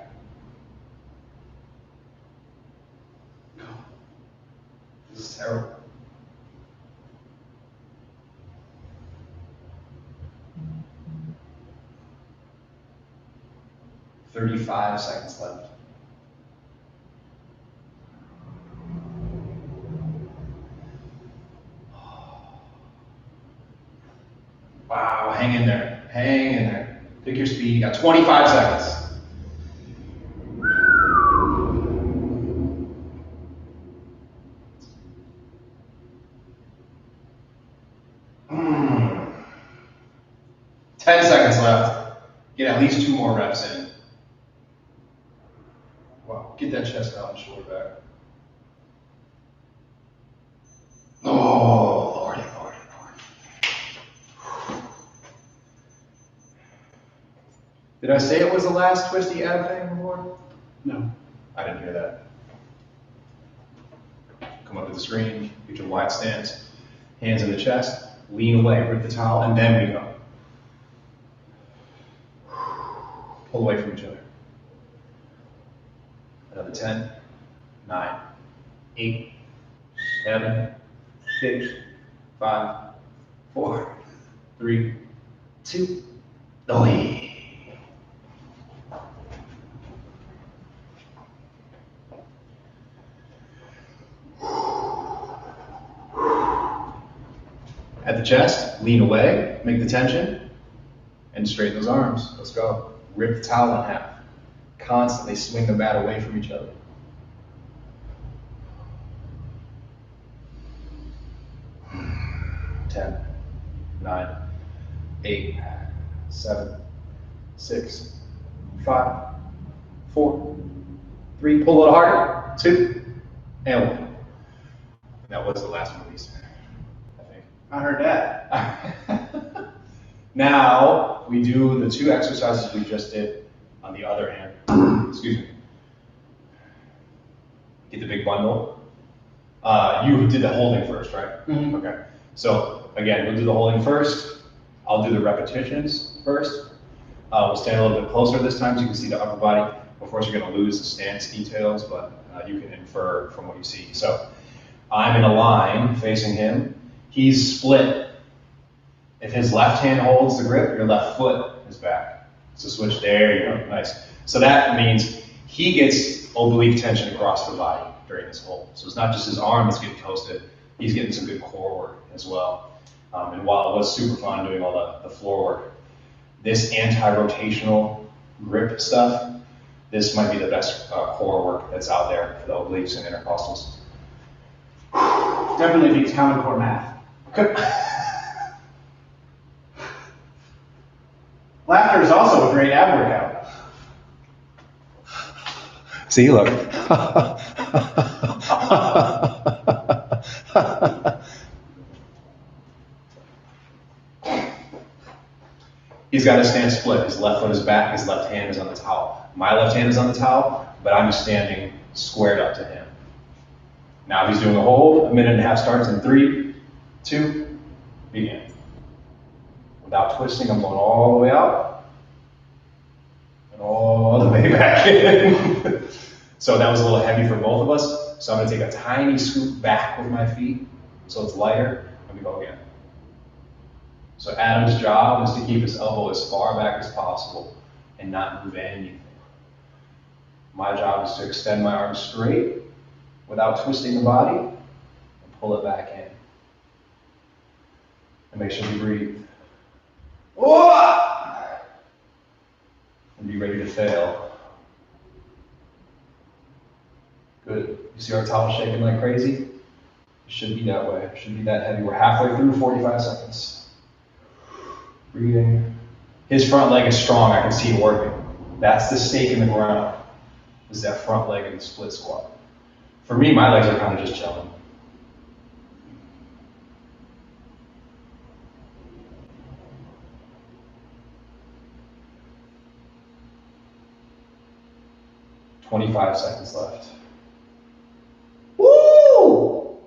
This is terrible. "35 seconds left. Wow, hang in there. Hang in there. Pick your speed. You got 25 seconds. Mm. 10 seconds left. Get at least 2 more reps in. Wow, get that chest out and shoulder back. Oh, Lordy, Lordy, Lordy. Did I say it was the last twisty ab thing before? No. I didn't hear that. Come up to the screen, get your wide stance, hands in the chest, lean away, rip the towel, and then we go. Pull away from each other. Another 10, 9, 8, 7, 6, 5, 4, 3, 2, away. At the chest, lean away, make the tension, and straighten those arms. Let's go. Rip the towel in half. Constantly swing the mat away from each other. 10, 9, 8, 7, 6, 5, 4, 3, pull a little harder, 2, and 1. That was the last release, I think. I heard that. Now, we do the 2 exercises we just did on the other hand. Excuse me. Get the big bundle. You did the holding first, right? Mm-hmm. Okay. So, again, we'll do the holding first. I'll do the repetitions first. We'll stand a little bit closer this time so you can see the upper body. Of course, you're going to lose the stance details, but you can infer from what you see. So, I'm in a line facing him. He's split. If his left hand holds the grip, your left foot is back. So switch, there you go, nice. So that means he gets oblique tension across the body during this hold. So it's not just his arm that's getting toasted, he's getting some good core work as well. And while it was super fun doing all the floor work, this anti-rotational grip stuff, this might be the best core work that's out there for the obliques and intercostals. Definitely beats common core math. Laughter is also a great ab workout. See, look. He's got his stance split. His left foot is back, his left hand is on the towel. My left hand is on the towel, but I'm standing squared up to him. Now he's doing a hold, 1.5 minutes starts in 3, 2, begin. Without twisting, I'm going all the way out and all the way back in. So that was a little heavy for both of us. So I'm gonna take a tiny scoop back with my feet so it's lighter, and we go again. So Adam's job is to keep his elbow as far back as possible and not move anything. My job is to extend my arm straight without twisting the body and pull it back in. And make sure you breathe. And be ready to fail. Good. You see our towel shaking like crazy? It should be that way. It should be that heavy. We're halfway through, 45 seconds. Breathing. His front leg is strong. I can see it working. That's the stake in the ground, is that front leg in the split squat. For me, my legs are kind of just chilling. "25 seconds left. Woo!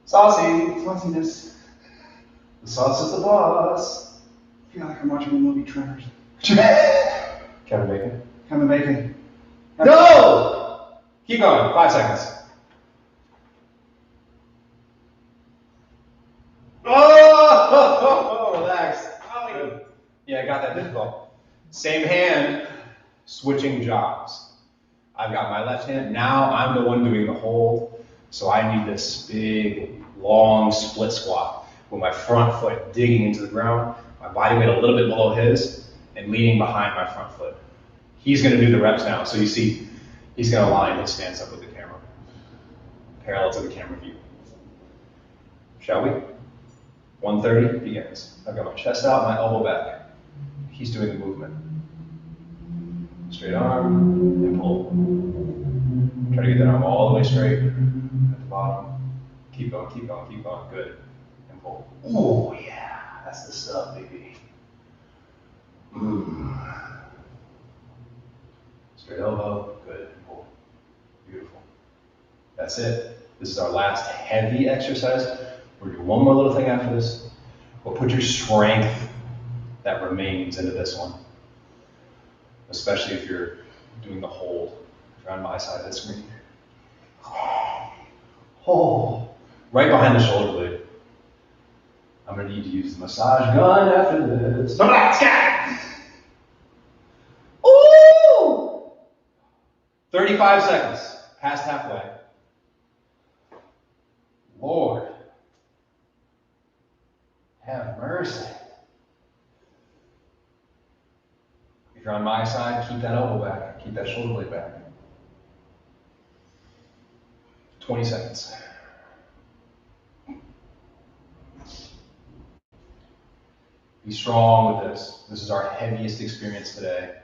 Saucy. Sauciness. The sauce is the boss. I feel like I'm watching a movie, Tremors. Kevin Bacon. Kevin Bacon. No! Keep going. 5 seconds. Oh! Relax. Yeah, I got that difficult. Same hand, switching jobs. I've got my left hand. Now I'm the one doing the hold. So I need this big, long split squat with my front foot digging into the ground, my body weight a little bit below his, and leaning behind my front foot. He's going to do the reps now. So you see, he's going to align his stance up with the camera, parallel to the camera view. Shall we? 1:30 begins. I've got my chest out, my elbow back. He's doing the movement. Straight arm and pull. Try to get that arm all the way straight at the bottom. Keep going, keep going, keep going. Good. And pull. Oh yeah, that's the stuff, baby. Straight elbow. Good. And pull. Beautiful. That's it. This is our last heavy exercise. We're gonna do one more little thing after this. We'll put your strength that remains into this one. Especially if you're doing the hold. If you're on my side of the screen. Oh, right behind the shoulder blade. I'm gonna need to use the massage gun after this. Ooh! 35 seconds, past halfway. Lord, have mercy. If you're on my side, keep that elbow back, keep that shoulder blade back. 20 seconds. Be strong with this. This is our heaviest experience today.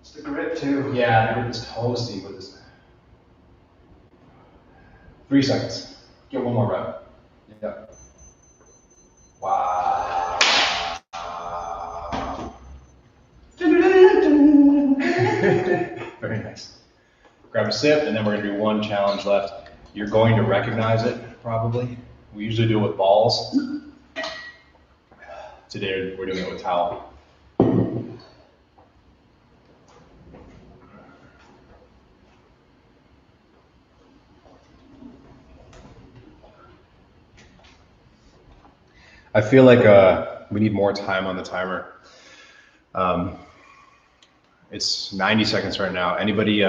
It's the grip too. Yeah, the grip is toasty with this. 3 seconds. Get one more rep. Yep. Wow. Very nice. Grab a sip, and then we're going to do one challenge left. You're going to recognize it, probably. We usually do it with balls. Today, we're doing it with towel. I feel like we need more time on the timer. It's 90 seconds right now. Anybody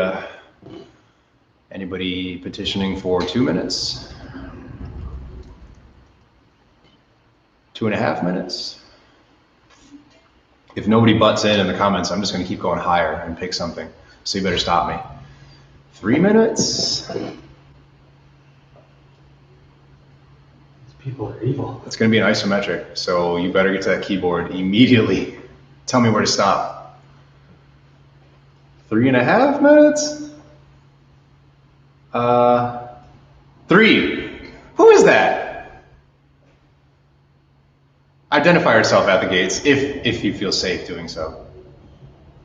petitioning for 2 minutes? 2.5 minutes? If nobody butts in the comments, I'm just going to keep going higher and pick something. So you better stop me. 3 minutes? People are evil. It's going to be an isometric, so you better get to that keyboard immediately. Tell me where to stop. 3.5 minutes? 3. Who is that? Identify yourself at the gates if you feel safe doing so.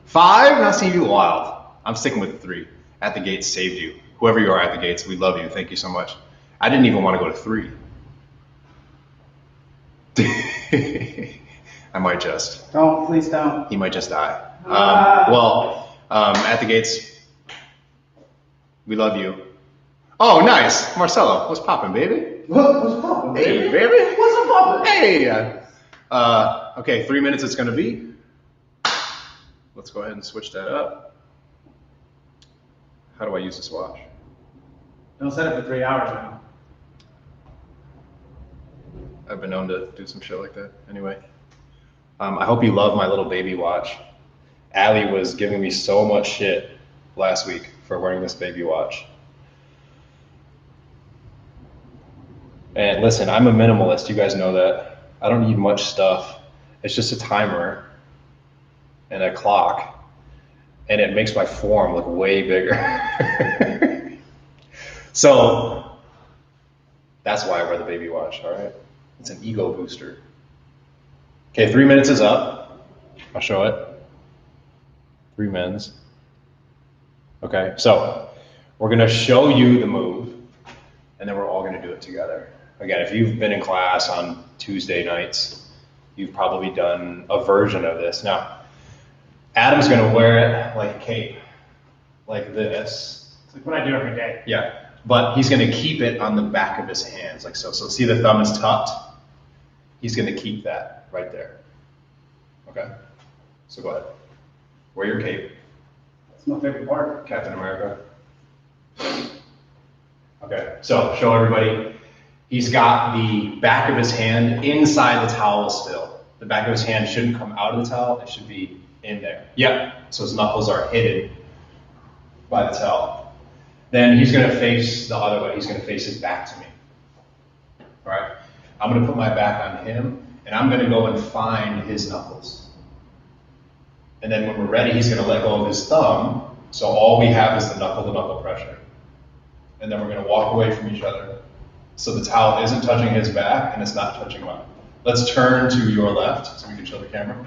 5? Not seeing you wild. I'm sticking with 3. At the gates saved you. Whoever you are at the gates, we love you. Thank you so much. I didn't even want to go to 3. I might just. Don't, please don't. He might just die. At the gates, we love you. Oh, nice. Marcelo, what's poppin', baby? What's poppin', baby? Hey, baby. What's up, poppin'? Hey. Okay, 3 minutes it's going to be. Let's go ahead and switch that up. How do I use this watch? Don't set it for 3 hours now. I've been known to do some shit like that. Anyway, I hope you love my little baby watch. Allie was giving me so much shit last week for wearing this baby watch. And listen, I'm a minimalist. You guys know that. I don't need much stuff. It's just a timer and a clock and it makes my form look way bigger. So that's why I wear the baby watch, all right? It's an ego booster. Okay, 3 minutes is up. I'll show it. 3 minutes. Okay, so we're gonna show you the move, and then we're all gonna do it together. Again, if you've been in class on Tuesday nights, you've probably done a version of this. Now, Adam's gonna wear it like a cape, like this. It's like what I do every day. Yeah, but he's gonna keep it on the back of his hands, like so. So see the thumb is tucked? He's gonna keep that right there. Okay? So go ahead. Wear your cape. That's my favorite part. Captain America. Okay, so show everybody. He's got the back of his hand inside the towel still. The back of his hand shouldn't come out of the towel, it should be in there. Yep, so his knuckles are hidden by the towel. Then he's gonna face the other way. He's gonna face his back to me. All right, I'm gonna put my back on him, and I'm gonna go and find his knuckles. And then when we're ready, he's gonna let go of his thumb, so all we have is the knuckle-to-knuckle pressure. And then we're gonna walk away from each other. So the towel isn't touching his back, and it's not touching mine. Let's turn to your left, so we can show the camera.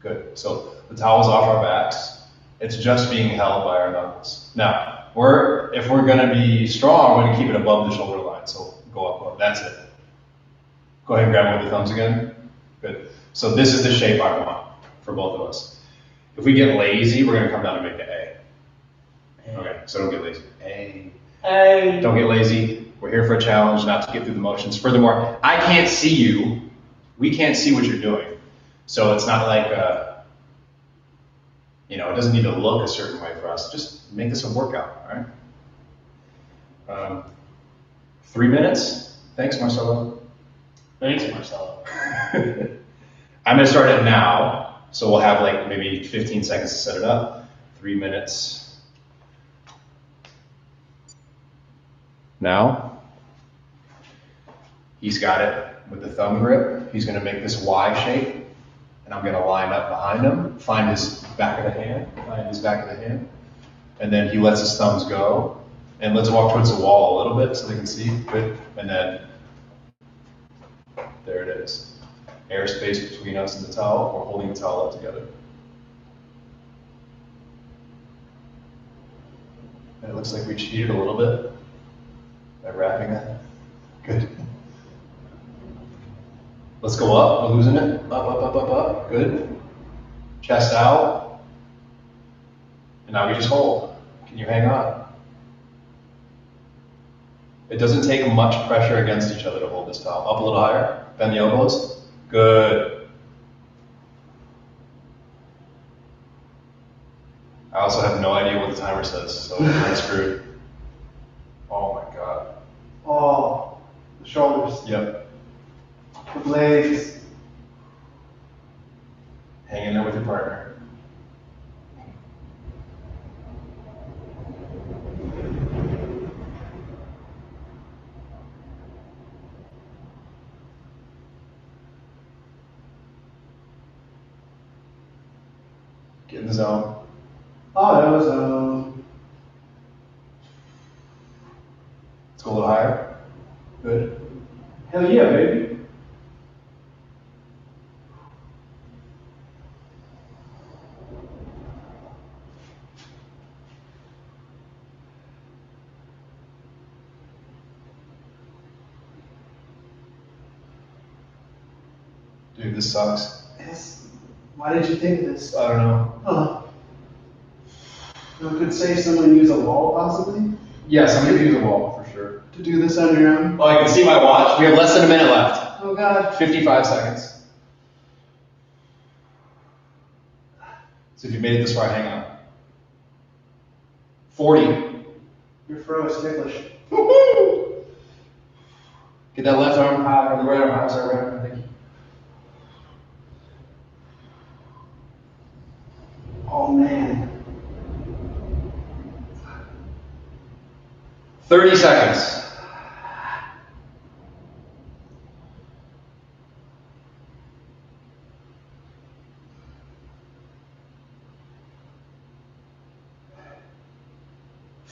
Good, so the towel's off our backs. It's just being held by our knuckles. Now, if we're gonna be strong, we're gonna keep it above the shoulder line, so go up, that's it. Go ahead and grab one with the thumbs again. Good. So this is the shape I want for both of us. If we get lazy, we're gonna come down and make the A. Okay, so don't get lazy. A. Hey. Don't get lazy. We're here for a challenge, not to get through the motions. Furthermore, I can't see you. We can't see what you're doing. So it's not like, it doesn't need to look a certain way for us. Just make this a workout, all right? 3 minutes. Thanks, Marcelo. Thanks, Marcelo. I'm gonna start it now. So we'll have like maybe 15 seconds to set it up. 3 minutes. Now, he's got it with the thumb grip. He's gonna make this Y shape, and I'm gonna line up behind him, find his back of the hand, and then he lets his thumbs go. And let's walk towards the wall a little bit so they can see. Good. And then, there it is. Airspace between us and the towel. We're holding the towel up together. And it looks like we cheated a little bit by wrapping it. Good. Let's go up. We're losing it. Up. Good. Chest out. And now we just hold. Can you hang on? It doesn't take much pressure against each other to hold this towel. Up a little higher. Bend the elbows. Good. I also have no idea what the timer says, so we're screwed. Oh my god. Oh, the shoulders. Yep. The legs. Hang in there with your partner. Get in the zone. AutoZone. Let's go a little higher. Good. Hell yeah, baby. Dude, this sucks. Yes. Why did you think of this? I don't know. Huh. You could say someone use a wall possibly Yes, I'm gonna use a wall for sure. to do this on your own. Oh, I can see my watch. We have less than a minute left. Oh God. 55 seconds. So if you made it this far, hang on. 40. Your fro is ticklish. Woo-hoo! Get that left arm high, or the right arm high. Sorry, right arm. Thank you. Oh man. 30 seconds.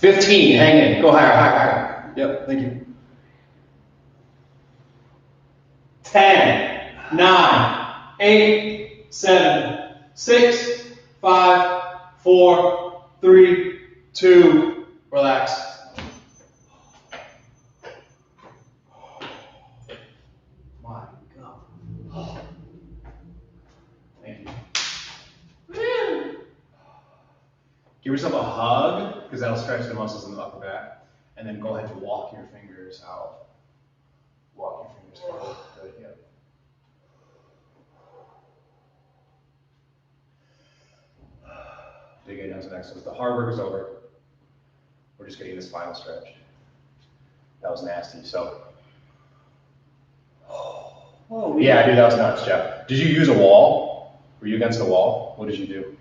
15, hang in. Go higher, higher. Yep, thank you. 10, 9, 8, 7, 6, 5, 4, 3, 2, relax. My God. Thank you. Give yourself a hug, because that'll stretch the muscles in the upper back. And then go ahead and walk your fingers out. Walk your fingers forward. Good, yep. Dig it down to the next one. The hard work is over. We're just getting this final stretch. That was nasty. So, yeah, dude, that was nuts, Jeff. Did you use a wall? Were you against the wall? What did you do?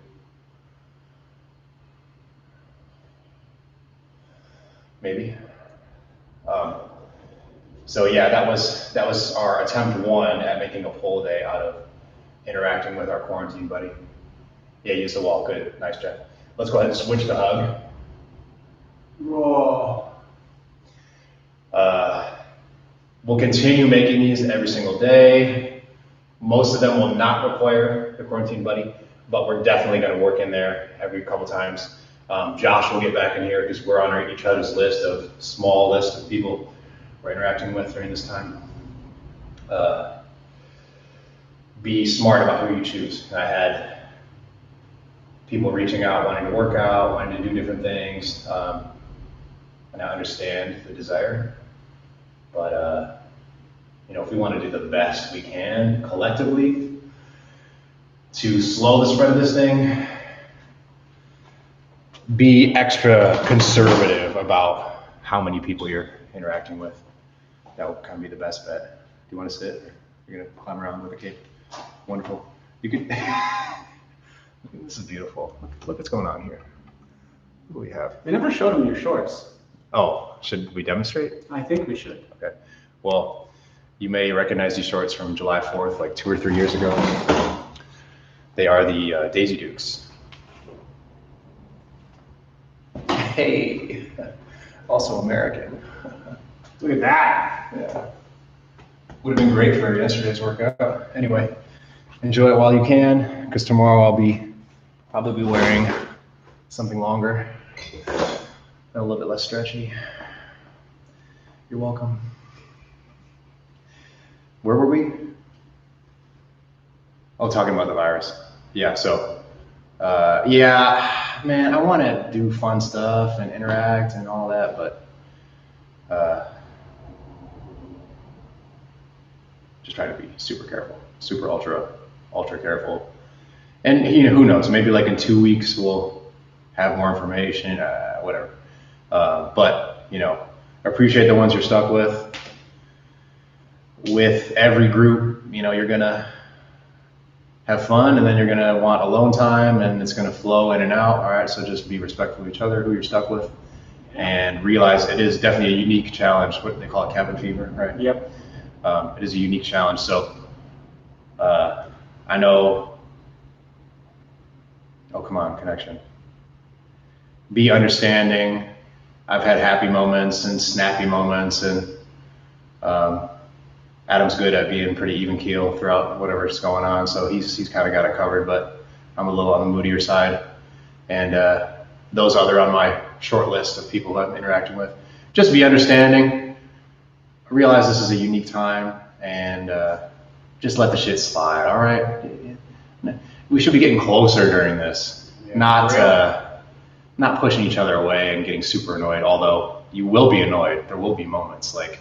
Maybe. So yeah, that was our attempt 1 at making a full day out of interacting with our quarantine buddy. Yeah, use the wall. Good, nice, Jeff. Let's go ahead and switch the hug. Whoa. We'll continue making these every single day. Most of them will not require the quarantine buddy, but we're definitely going to work in there every couple times. Josh will get back in here because we're on each other's small list of people we're interacting with during this time. Be smart about who you choose. I had people reaching out, wanting to work out, wanting to do different things, and I understand the desire. But if we want to do the best we can collectively to slow the spread of this thing, be extra conservative about how many people you're interacting with. That will kind of be the best bet. Do you want to sit? Or you're going to climb around with a cape? Wonderful. You can. This is beautiful. Look what's going on here. What do we have? They never showed them your shorts. Oh, should we demonstrate? I think we should. Okay. Well, you may recognize these shorts from July 4th, like 2 or 3 years ago. They are the Daisy Dukes. Hey, also American. Look at that. Yeah. Would have been great for yesterday's workout. Anyway, enjoy it while you can, because tomorrow I'll probably be wearing something longer and a little bit less stretchy. You're welcome. Where were we? Oh, talking about the virus. Yeah, so, yeah, man, I want to do fun stuff and interact and all that, but just try to be super careful, super ultra careful. And who knows, maybe like in 2 weeks we'll have more information, whatever. But appreciate the ones you're stuck with. With every group, you're gonna have fun, and then you're gonna want alone time, and it's gonna flow in and out. All right, so just be respectful of each other, who you're stuck with, and realize it is definitely a unique challenge. What they call it, cabin fever, right? Yep. It is a unique challenge. So I know. Oh, come on, connection. Be understanding. I've had happy moments and snappy moments, and Adam's good at being pretty even keel throughout whatever's going on, so he's kind of got it covered, but I'm a little on the moodier side. And those other on my short list of people that I'm interacting with. Just be understanding. Realize this is a unique time, and just let the shit slide, all right? We should be getting closer during this, not pushing each other away and getting super annoyed, although you will be annoyed. There will be moments like,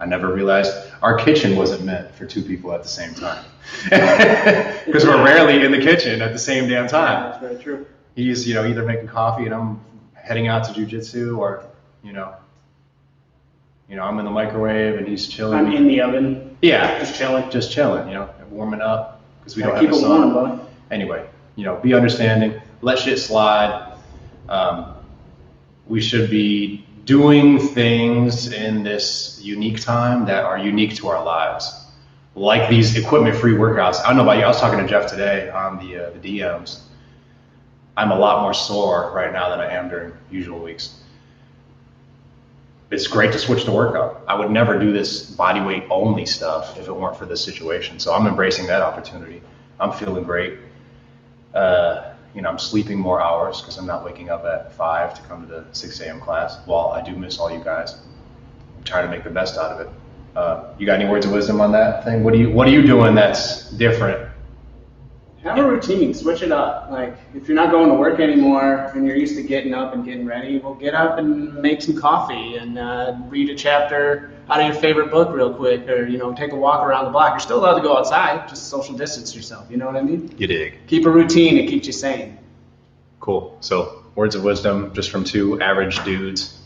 I never realized our kitchen wasn't meant for 2 people at the same time. Because we're rarely in the kitchen at the same damn time. Yeah, that's very true. He's, either making coffee and I'm heading out to jujitsu, or, I'm in the microwave and he's chilling. I'm in the oven. Yeah. Just chilling. Warming up because we don't have keep a it sun. warm, bud. Anyway, be understanding. Let shit slide. We should be doing things in this unique time that are unique to our lives, like these equipment-free workouts. I don't know about you. I was talking to Jeff today on the DMs. I'm a lot more sore right now than I am during usual weeks. it's great to switch to workout. I would never do this body weight only stuff if it weren't for this situation. So I'm embracing that opportunity. I'm feeling great. I'm sleeping more hours because I'm not waking up at 5 to come to the 6 a.m. class. While I do miss all you guys, I'm trying to make the best out of it. You got any words of wisdom on that thing? What are you doing that's different? Have a routine, switch it up. Like, if you're not going to work anymore and you're used to getting up and getting ready, well, get up and make some coffee and read a chapter out of your favorite book real quick, or, take a walk around the block. You're still allowed to go outside, just social distance yourself, you know what I mean? You dig. Keep a routine, it keeps you sane. Cool. So, words of wisdom just from two average dudes.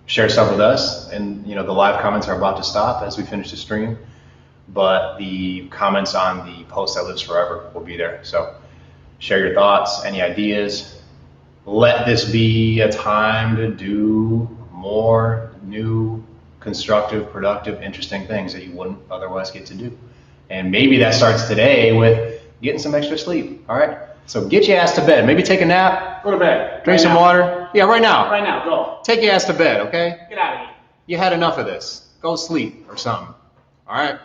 Share stuff with us, and, the live comments are about to stop as we finish the stream. But the comments on the post that lives forever will be there. So share your thoughts, any ideas. Let this be a time to do more new, constructive, productive, interesting things that you wouldn't otherwise get to do. And maybe that starts today with getting some extra sleep. All right? So get your ass to bed. Maybe take a nap. Go to bed. Drink some water. Yeah, right now. Right now, go. Take your ass to bed, okay? Get out of here. You had enough of this. Go sleep or something. All right?